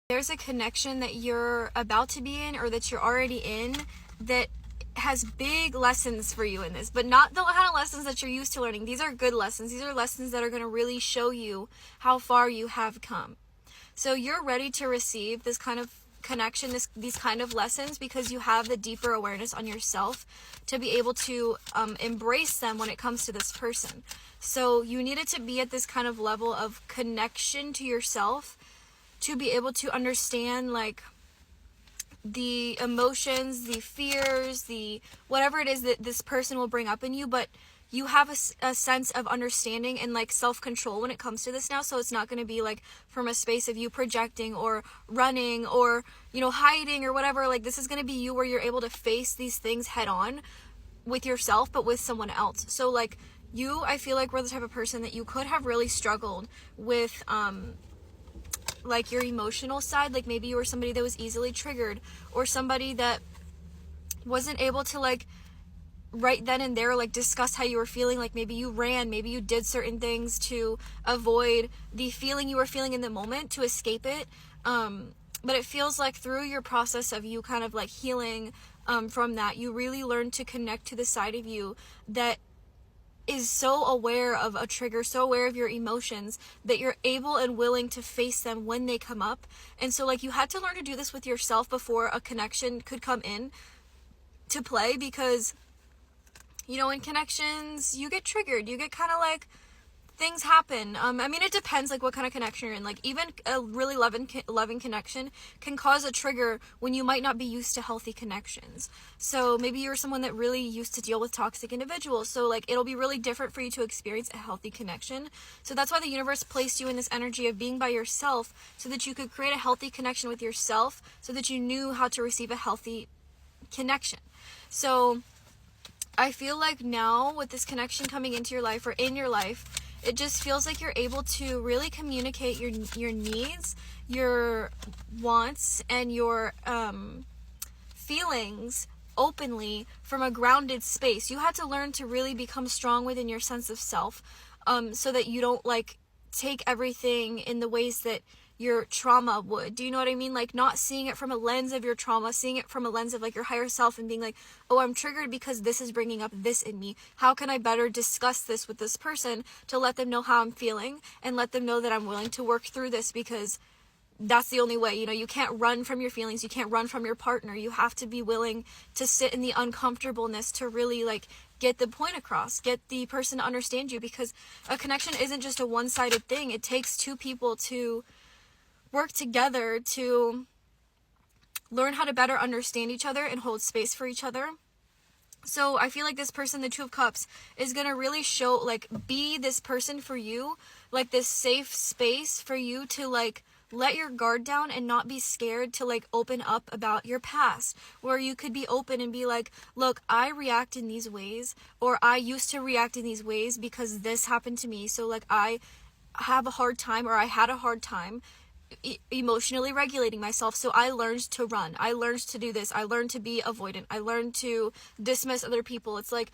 there's a connection that you're about to be in or that you're already in that has big lessons for you in this, but not the kind of lessons that you're used to learning. These are good lessons. These are lessons that are going to really show you how far you have come. So you're ready to receive this kind of connection, these kind of lessons, because you have the deeper awareness on yourself to be able to embrace them when it comes to this person. So you needed to be at this kind of level of connection to yourself to be able to understand like the emotions, the fears, the whatever it is that this person will bring up in you, but you have a sense of understanding and like self-control when it comes to this now. So it's not going to be like from a space of you projecting or running or, you know, hiding or whatever. Like this is going to be you where you're able to face these things head on with yourself, but with someone else. So like you, I feel like, were the type of person that you could have really struggled with, like your emotional side. Like maybe you were somebody that was easily triggered, or somebody that wasn't able to like right then and there like discuss how you were feeling. Like maybe you ran, maybe you did certain things to avoid the feeling you were feeling in the moment, to escape it. But it feels like through your process of you kind of like healing from that, you really learned to connect to the side of you that is so aware of a trigger, so aware of your emotions, that you're able and willing to face them when they come up. And so like you had to learn to do this with yourself before a connection could come in to play, because you know, in connections you get triggered, you get kind of like things happen. I mean, it depends like what kind of connection you're in. Like even a really loving connection can cause a trigger when you might not be used to healthy connections. So maybe you're someone that really used to deal with toxic individuals, so like it'll be really different for you to experience a healthy connection. So that's why the universe placed you in this energy of being by yourself, so that you could create a healthy connection with yourself, so that you knew how to receive a healthy connection. So I feel like now with this connection coming into your life or in your life, it just feels like you're able to really communicate your needs, your wants, and your feelings openly from a grounded space. You had to learn to really become strong within your sense of self, so that you don't like take everything in the ways that your trauma would. Do you know what I mean? Like not seeing it from a lens of your trauma, seeing it from a lens of like your higher self, and being like, oh, I'm triggered because this is bringing up this in me. How can I better discuss this with this person to let them know how I'm feeling and let them know that I'm willing to work through this, because that's the only way. You know, you can't run from your feelings. You can't run from your partner. You have to be willing to sit in the uncomfortableness to really like get the point across, get the person to understand you, because a connection isn't just a one-sided thing. It takes two people to work together to learn how to better understand each other and hold space for each other. So I feel like this person, the Two of Cups, is going to really show, like, be this person for you, like this safe space for you to like let your guard down and not be scared to like open up about your past, where you could be open and be like, look, I react in these ways, or I used to react in these ways because this happened to me. So like I have a hard time, or I had a hard time emotionally regulating myself, so I learned to run, I learned to do this, I learned to be avoidant, I learned to dismiss other people. It's like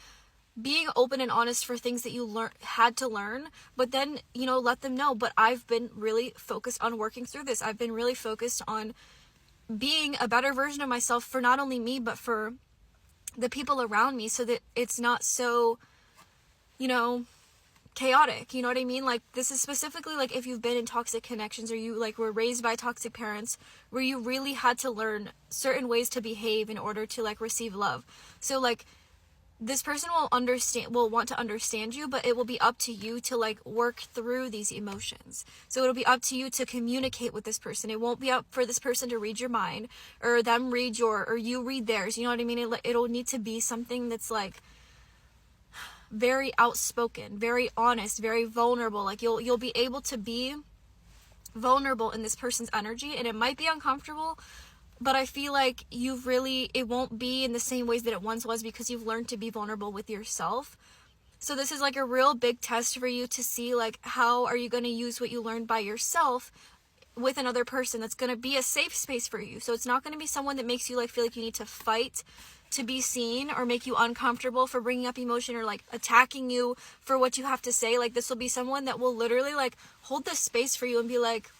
being open and honest for things that you had to learn, but then, you know, let them know, but I've been really focused on working through this. I've been really focused on being a better version of myself for not only me, but for the people around me, so that it's not so, you know, chaotic. You know what I mean? Like this is specifically like if you've been in toxic connections, or you like were raised by toxic parents, where you really had to learn certain ways to behave in order to like receive love. So like this person will want to understand you, but it will be up to you to like work through these emotions. So it'll be up to you to communicate with this person. It won't be up for this person to read your mind, or them read or you read theirs. You know what I mean? It'll need to be something that's like very outspoken, very honest, very vulnerable. Like you'll be able to be vulnerable in this person's energy, and it might be uncomfortable, but I feel like it won't be in the same ways that it once was, because you've learned to be vulnerable with yourself. So this is like a real big test for you to see like how are you going to use what you learned by yourself with another person that's going to be a safe space for you. So it's not going to be someone that makes you like feel like you need to fight to be seen, or make you uncomfortable for bringing up emotion, or like attacking you for what you have to say. Like this will be someone that will literally like hold this space for you and be like,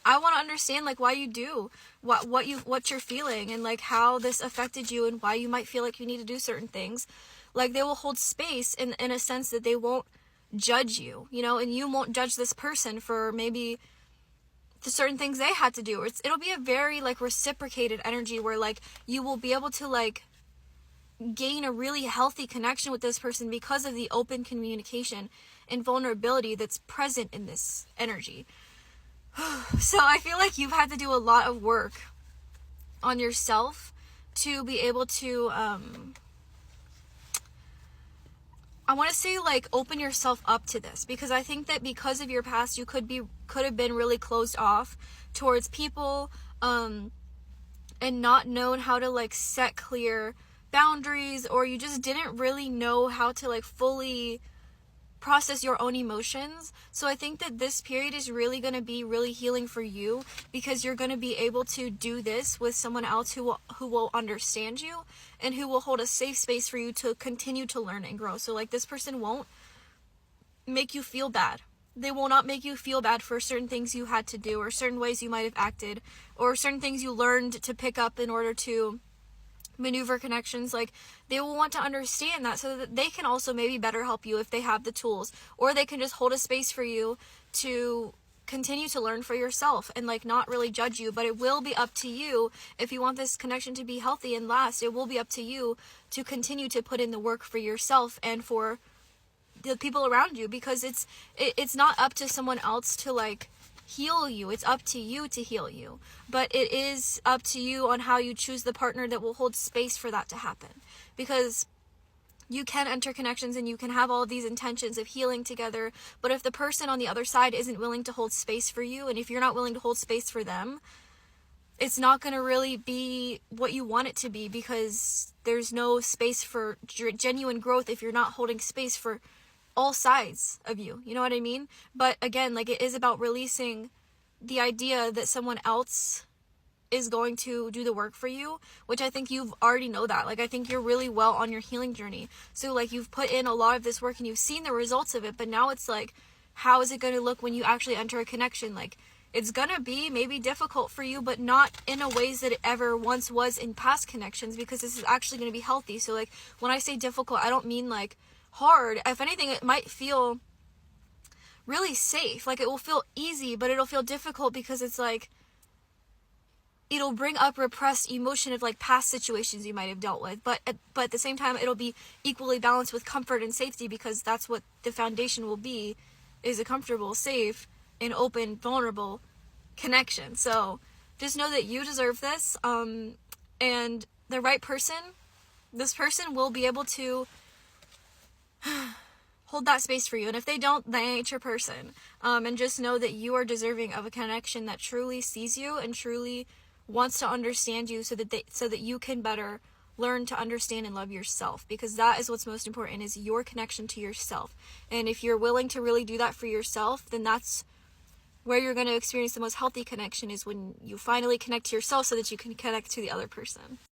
I want to understand like why you do what you're feeling, and like how this affected you, and why you might feel like you need to do certain things. Like they will hold space in a sense that they won't judge you, you know, and you won't judge this person for maybe the certain things they had to do. It'll be a very like reciprocated energy where like you will be able to like gain a really healthy connection with this person because of the open communication and vulnerability that's present in this energy. So I feel like you've had to do a lot of work on yourself to be able to I want to say like open yourself up to this, because I think that because of your past you could have been really closed off towards people and not known how to like set clear boundaries, or you just didn't really know how to like fully process your own emotions. So I think that this period is really going to be really healing for you, because you're going to be able to do this with someone else who will understand you and who will hold a safe space for you to continue to learn and grow. So like this person won't make you feel bad. They will not make you feel bad for certain things you had to do, or certain ways you might have acted, or certain things you learned to pick up in order to maneuver connections. Like they will want to understand that, so that they can also maybe better help you if they have the tools, or they can just hold a space for you to continue to learn for yourself and like not really judge you. But it will be up to you, if you want this connection to be healthy and last, it will be up to you to continue to put in the work for yourself and for the people around you, because it's not up to someone else to like heal you. It's up to you to heal you, but it is up to you on how you choose the partner that will hold space for that to happen. Because you can enter connections and you can have all of these intentions of healing together, but if the person on the other side isn't willing to hold space for you, and if you're not willing to hold space for them, it's not going to really be what you want it to be, because there's no space for genuine growth if you're not holding space for all sides of you. You know what I mean? But again, like it is about releasing the idea that someone else is going to do the work for you, which I think you've already know that. Like I think you're really well on your healing journey. So like you've put in a lot of this work and you've seen the results of it, but now it's like, how is it going to look when you actually enter a connection? Like it's going to be maybe difficult for you, but not in a ways that it ever once was in past connections, because this is actually going to be healthy. So like when I say difficult, I don't mean like hard. If anything, it might feel really safe. Like it will feel easy, but it'll feel difficult because it's like it'll bring up repressed emotion of like past situations you might have dealt with, but at the same time it'll be equally balanced with comfort and safety, because that's what the foundation will be, is a comfortable, safe, and open, vulnerable connection. So just know that you deserve this, and the right person, this person will be able to hold that space for you. And if they don't, they ain't your person. And just know that you are deserving of a connection that truly sees you and truly wants to understand you, so that you can better learn to understand and love yourself, because that is what's most important, is your connection to yourself. And if you're willing to really do that for yourself, then that's where you're going to experience the most healthy connection, is when you finally connect to yourself so that you can connect to the other person.